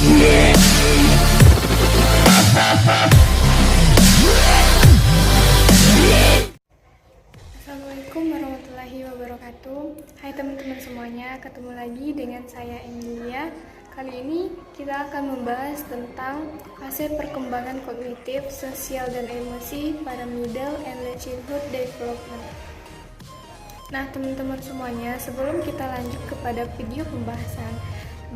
Assalamualaikum warahmatullahi wabarakatuh. Hai teman-teman semuanya, ketemu lagi dengan saya Emilia. Kali ini kita akan membahas tentang fase perkembangan kognitif, sosial, dan emosi pada middle and late childhood development. Nah teman-teman semuanya, sebelum kita lanjut kepada video pembahasan,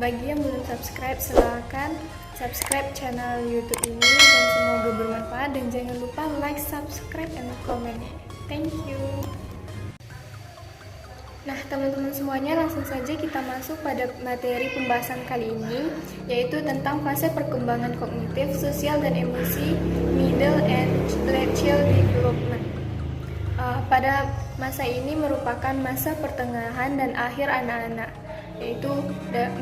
bagi yang belum subscribe, silakan subscribe channel YouTube ini dan semoga bermanfaat, dan jangan lupa like, subscribe, and comment. Thank you. Nah teman-teman semuanya, langsung saja kita masuk pada materi pembahasan kali ini, yaitu tentang fase perkembangan kognitif, sosial, dan emosi middle and late child development. Pada masa ini merupakan masa pertengahan dan akhir anak-anak, yaitu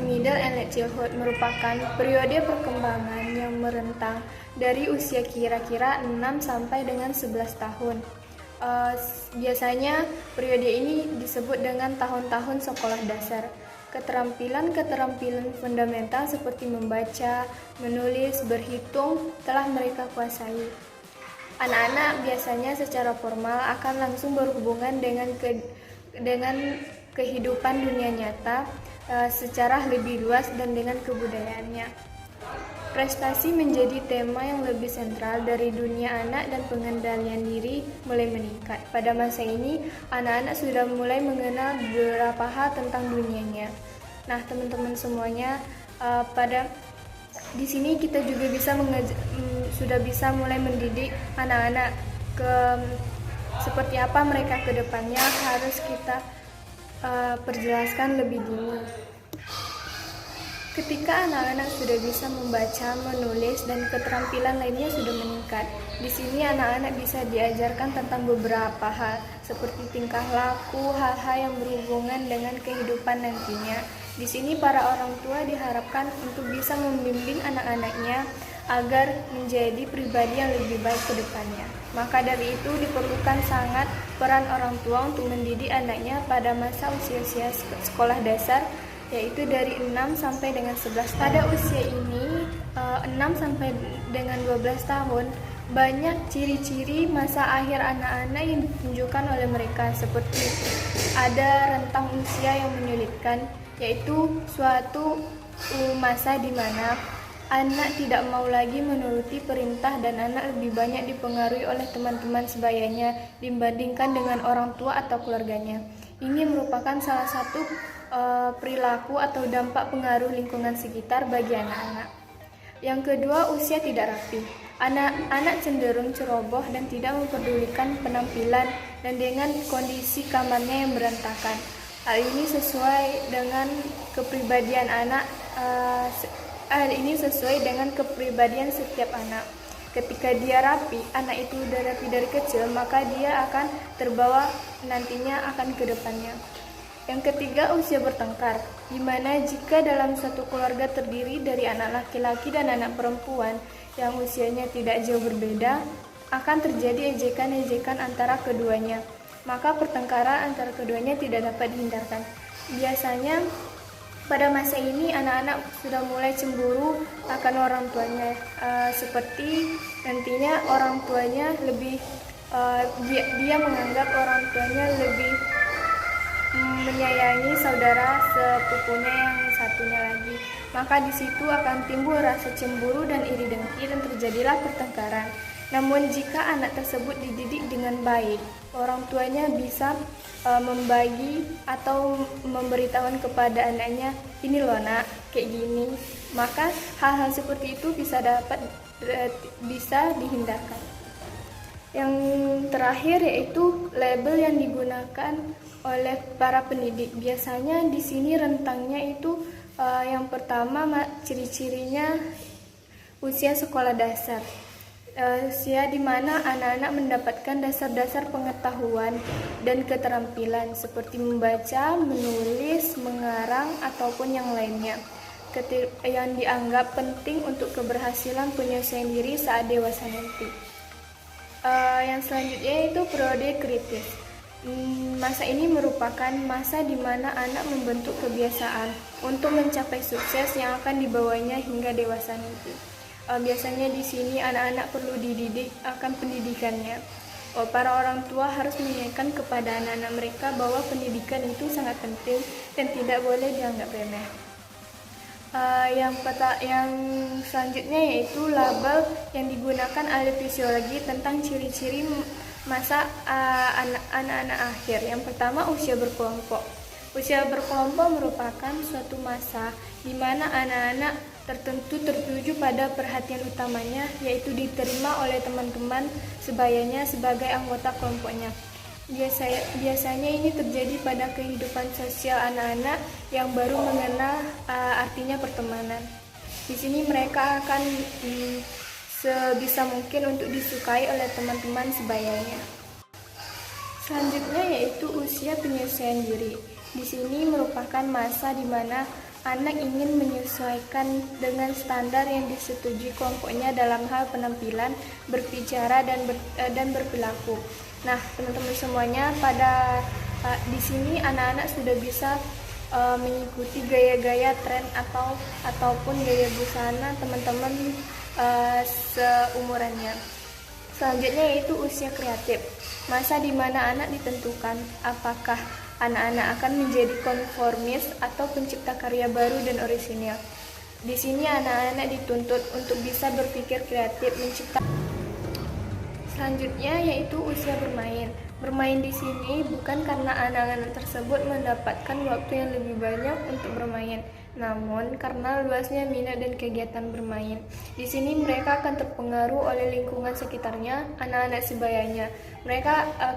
middle and late childhood merupakan periode perkembangan yang merentang dari usia kira-kira 6 sampai dengan 11 tahun. Biasanya periode ini disebut dengan tahun-tahun sekolah dasar. Keterampilan-keterampilan fundamental seperti membaca, menulis, berhitung telah mereka kuasai. Anak-anak biasanya secara formal akan langsung berhubungan dengan kehidupan dunia nyata secara lebih luas dan dengan kebudayaannya. Prestasi menjadi tema yang lebih sentral dari dunia anak, dan pengendalian diri mulai meningkat. Pada masa ini, anak-anak sudah mulai mengenal beberapa hal tentang dunianya. Nah, teman-teman semuanya, di sini kita juga sudah bisa mulai mendidik anak-anak seperti apa mereka ke depannya harus kita perjelaskan lebih dini. Ketika anak-anak sudah bisa membaca, menulis, dan keterampilan lainnya sudah meningkat, di sini anak-anak bisa diajarkan tentang beberapa hal seperti tingkah laku, hal-hal yang berhubungan dengan kehidupan nantinya. Di sini para orang tua diharapkan untuk bisa membimbing anak-anaknya agar menjadi pribadi yang lebih baik ke depannya. Maka dari itu diperlukan sangat peran orang tua untuk mendidik anaknya pada masa usia sekolah dasar, yaitu dari 6 sampai dengan 11 tahun. Pada usia ini 6 sampai dengan 12 tahun, banyak ciri-ciri masa akhir anak-anak yang ditunjukkan oleh mereka, seperti ada rentang usia yang menyulitkan, yaitu suatu masa di mana anak tidak mau lagi menuruti perintah dan anak lebih banyak dipengaruhi oleh teman-teman sebayanya dibandingkan dengan orang tua atau keluarganya. Ini merupakan salah satu perilaku atau dampak pengaruh lingkungan sekitar bagi anak-anak. Yang kedua, usia tidak rapi. Anak-anak cenderung ceroboh dan tidak mempedulikan penampilan dan dengan kondisi kamarnya yang berantakan. Hal ini sesuai dengan kepribadian kepribadian setiap anak. Ketika dia rapi, anak itu udah rapi dari kecil, maka dia akan terbawa nantinya akan ke depannya. Yang ketiga, usia bertengkar, di mana jika dalam satu keluarga terdiri dari anak laki-laki dan anak perempuan yang usianya tidak jauh berbeda, akan terjadi ejekan-ejekan antara keduanya. Maka pertengkaran antara keduanya tidak dapat dihindarkan. Biasanya pada masa ini anak-anak sudah mulai cemburu akan orang tuanya, seperti nantinya orang tuanya lebih dia menganggap orang tuanya lebih menyayangi saudara sepupunya yang satunya lagi. Maka di situ akan timbul rasa cemburu dan iri dengki dan terjadilah pertengkaran. Namun jika anak tersebut dididik dengan baik, orang tuanya bisa membagi atau memberitahukan kepada anaknya, ini loh nak, kayak gini. Maka hal-hal seperti itu bisa dihindarkan. Yang terakhir yaitu label yang digunakan oleh para pendidik. Biasanya di sini rentangnya itu yang pertama ciri-cirinya usia sekolah dasar. Usia di mana anak-anak mendapatkan dasar-dasar pengetahuan dan keterampilan seperti membaca, menulis, mengarang, ataupun yang lainnya yang dianggap penting untuk keberhasilan penyelesaian diri saat dewasa nanti. Yang selanjutnya itu periode kritis. Masa ini merupakan masa di mana anak membentuk kebiasaan untuk mencapai sukses yang akan dibawanya hingga dewasa nanti. Biasanya di sini anak-anak perlu dididik akan pendidikannya. Para orang tua harus mengingatkan kepada anak-anak mereka bahwa pendidikan itu sangat penting dan tidak boleh dianggap remeh. Yang selanjutnya yaitu label yang digunakan ahli fisiologi tentang ciri-ciri masa anak-anak akhir. Yang pertama, usia berkelompok. Usia berkelompok merupakan suatu masa di mana anak-anak tertentu tertuju pada perhatian utamanya, yaitu diterima oleh teman-teman sebayanya sebagai anggota kelompoknya. Biasanya ini terjadi pada kehidupan sosial anak-anak yang baru mengenal artinya pertemanan. Di sini mereka akan sebisa mungkin untuk disukai oleh teman-teman sebayanya. Selanjutnya yaitu usia penyesuaian diri. Di sini merupakan masa di mana anak ingin menyesuaikan dengan standar yang disetujui kelompoknya dalam hal penampilan, berbicara dan berperilaku. Nah, teman-teman semuanya, di sini anak-anak sudah bisa mengikuti gaya-gaya tren ataupun gaya busana teman-teman seumurannya. Selanjutnya yaitu usia kreatif. Masa di mana anak ditentukan apakah anak-anak akan menjadi konformis atau pencipta karya baru dan orisinal. Di sini anak-anak dituntut untuk bisa berpikir kreatif, mencipta. Selanjutnya yaitu usia bermain. Bermain di sini bukan karena anak-anak tersebut mendapatkan waktu yang lebih banyak untuk bermain, namun karena luasnya minat dan kegiatan bermain. Di sini mereka akan terpengaruh oleh lingkungan sekitarnya, anak-anak sebayanya.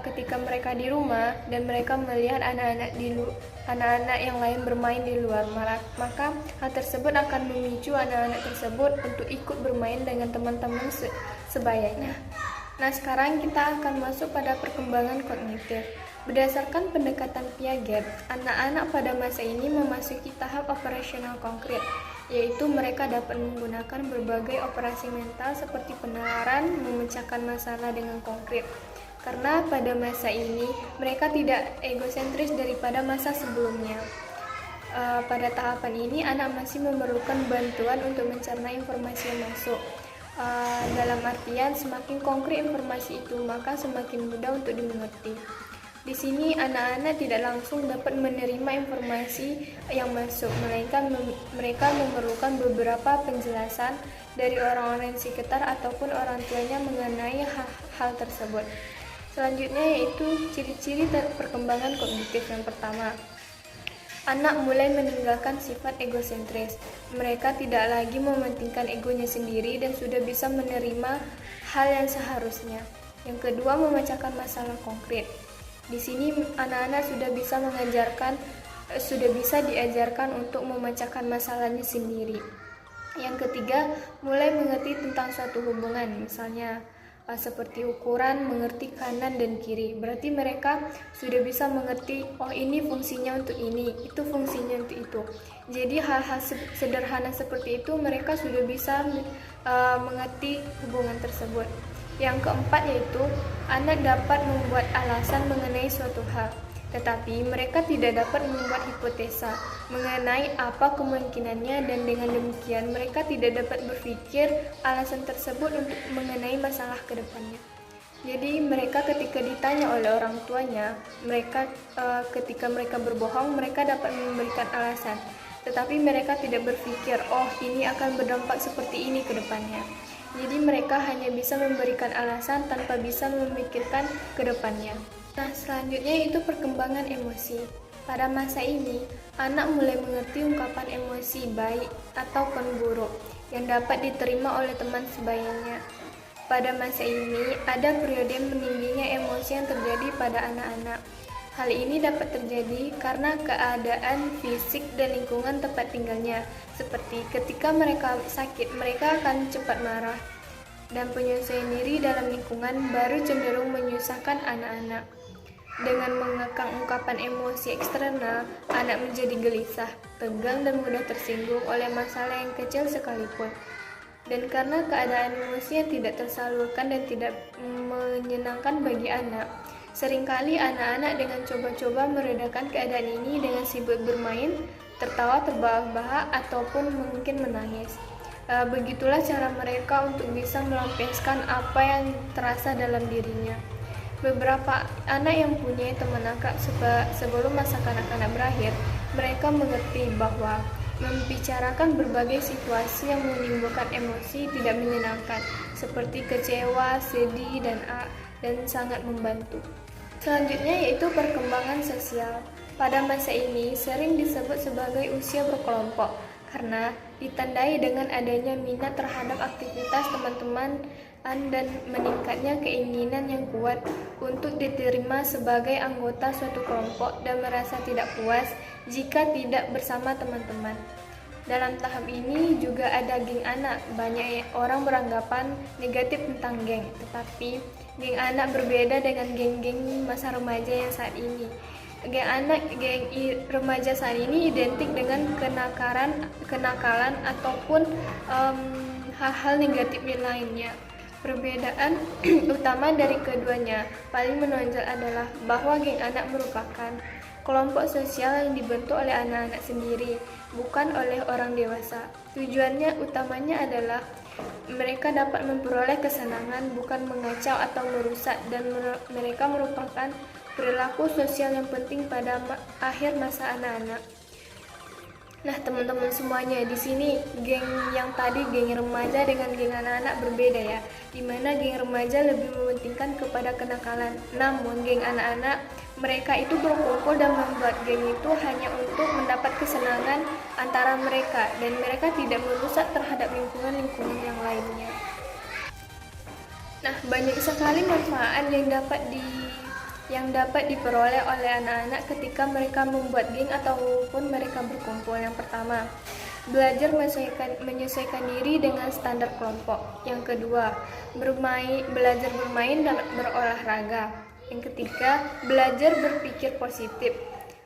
Ketika mereka di rumah dan mereka melihat anak-anak yang lain bermain di luar, maka hal tersebut akan memicu anak-anak tersebut untuk ikut bermain dengan teman-teman sebayanya. Nah, sekarang kita akan masuk pada perkembangan kognitif. Berdasarkan pendekatan Piaget, anak-anak pada masa ini memasuki tahap operasional konkret, yaitu mereka dapat menggunakan berbagai operasi mental seperti penalaran, memecahkan masalah dengan konkret. Karena pada masa ini, mereka tidak egosentris daripada masa sebelumnya. Pada tahapan ini, anak masih memerlukan bantuan untuk mencerna informasi yang masuk. Dalam artian semakin konkret informasi itu, maka semakin mudah untuk dimengerti. Di sini anak-anak tidak langsung dapat menerima informasi yang masuk, melainkan mereka memerlukan beberapa penjelasan dari orang-orang sekitar ataupun orang tuanya mengenai hal tersebut. Selanjutnya yaitu ciri-ciri perkembangan kognitif. Yang pertama, anak mulai meninggalkan sifat egosentris. Mereka tidak lagi mementingkan egonya sendiri dan sudah bisa menerima hal yang seharusnya. Yang kedua, memecahkan masalah konkret. Di sini anak-anak sudah bisa diajarkan untuk memecahkan masalahnya sendiri. Yang ketiga, mulai mengerti tentang suatu hubungan, misalnya seperti ukuran, mengerti kanan dan kiri. Berarti mereka sudah bisa mengerti, oh ini fungsinya untuk ini, itu fungsinya untuk itu. Jadi hal-hal sederhana seperti itu mereka sudah bisa mengerti hubungan tersebut. Yang keempat yaitu anak dapat membuat alasan mengenai suatu hal, tetapi mereka tidak dapat membuat hipotesa mengenai apa kemungkinannya, dan dengan demikian mereka tidak dapat berpikir alasan tersebut untuk mengenai masalah ke depannya. Jadi mereka ketika ditanya oleh orang tuanya, ketika mereka berbohong, mereka dapat memberikan alasan, tetapi mereka tidak berpikir, oh ini akan berdampak seperti ini ke depannya. Jadi mereka hanya bisa memberikan alasan tanpa bisa memikirkan ke depannya. Nah, selanjutnya itu perkembangan emosi. Pada masa ini, anak mulai mengerti ungkapan emosi baik ataupun buruk yang dapat diterima oleh teman sebayanya. Pada masa ini, ada periode meningginya emosi yang terjadi pada anak-anak. Hal ini dapat terjadi karena keadaan fisik dan lingkungan tempat tinggalnya. Seperti ketika mereka sakit, mereka akan cepat marah. Dan penyesuaian diri dalam lingkungan baru cenderung menyusahkan anak-anak. Dengan mengekang ungkapan emosi eksternal, anak menjadi gelisah, tegang, dan mudah tersinggung oleh masalah yang kecil sekalipun. Dan karena keadaan emosi yang tidak tersalurkan dan tidak menyenangkan bagi anak, Seringkali anak-anak dengan coba-coba meredakan keadaan ini dengan sibuk bermain, tertawa terbahak-bahak, ataupun mungkin menangis. Begitulah cara mereka untuk bisa melampiaskan apa yang terasa dalam dirinya. Beberapa anak yang punya teman akrab sebelum masa kanak-kanak berakhir, mereka mengerti bahwa membicarakan berbagai situasi yang menimbulkan emosi tidak menyenangkan, seperti kecewa, sedih, dan sangat membantu. Selanjutnya yaitu perkembangan sosial. Pada masa ini sering disebut sebagai usia berkelompok karena ditandai dengan adanya minat terhadap aktivitas teman-teman dan meningkatnya keinginan yang kuat untuk diterima sebagai anggota suatu kelompok dan merasa tidak puas jika tidak bersama teman-teman. Dalam tahap ini juga ada geng anak. Banyak orang beranggapan negatif tentang geng, tetapi geng anak berbeda dengan geng-geng masa remaja yang saat ini. Geng remaja saat ini identik dengan kenakalan ataupun hal-hal negatif lainnya. Perbedaan utama dari keduanya paling menonjol adalah bahwa geng anak merupakan kelompok sosial yang dibentuk oleh anak-anak sendiri, bukan oleh orang dewasa. Tujuannya utamanya adalah mereka dapat memperoleh kesenangan, bukan mengacau atau merusak, dan mereka merupakan perilaku sosial yang penting pada akhir masa anak-anak. Nah, teman-teman semuanya, di sini geng yang tadi geng remaja dengan geng anak-anak berbeda ya. Dimana geng remaja lebih mementingkan kepada kenakalan. Namun geng anak-anak mereka itu berkumpul dan membuat geng itu hanya untuk mendapat kesenangan antara mereka dan mereka tidak merusak terhadap lingkungan yang lainnya. Nah, banyak sekali manfaat yang dapat diperoleh oleh anak-anak ketika mereka membuat geng ataupun mereka berkumpul. Yang pertama, belajar menyesuaikan diri dengan standar kelompok. Yang kedua, belajar bermain dan berolahraga. Yang ketiga, belajar berpikir positif.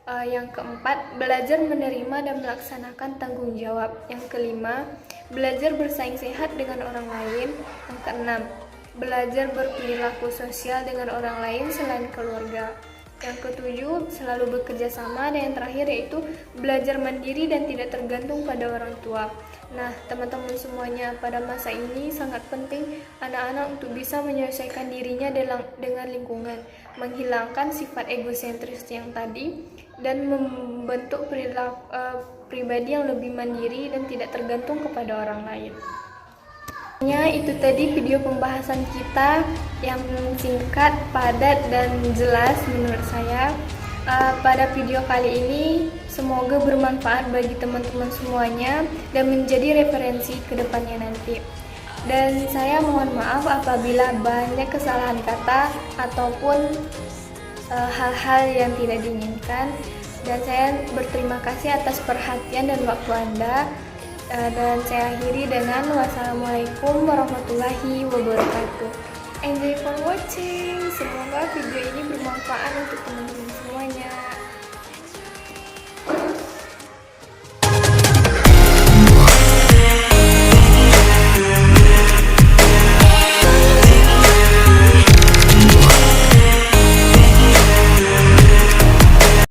Yang keempat, belajar menerima dan melaksanakan tanggung jawab. Yang kelima, belajar bersaing sehat dengan orang lain. Yang keenam, belajar berperilaku sosial dengan orang lain selain keluarga. Yang ketujuh, selalu bekerja sama. Dan yang terakhir yaitu belajar mandiri dan tidak tergantung pada orang tua. Nah, teman-teman semuanya, pada masa ini sangat penting anak-anak untuk bisa menyelesaikan dirinya dengan lingkungan, menghilangkan sifat egosentris yang tadi, dan membentuk pribadi yang lebih mandiri dan tidak tergantung kepada orang lain. Itu tadi video pembahasan kita yang singkat, padat, dan jelas menurut saya. Pada video kali ini semoga bermanfaat bagi teman-teman semuanya dan menjadi referensi ke depannya nanti. Dan saya mohon maaf apabila banyak kesalahan kata ataupun hal-hal yang tidak diinginkan. Dan saya berterima kasih atas perhatian dan waktu Anda. Dan saya akhiri dengan wassalamualaikum warahmatullahi wabarakatuh. Enjoy for watching. Semoga video ini bermanfaat untuk teman-teman semuanya.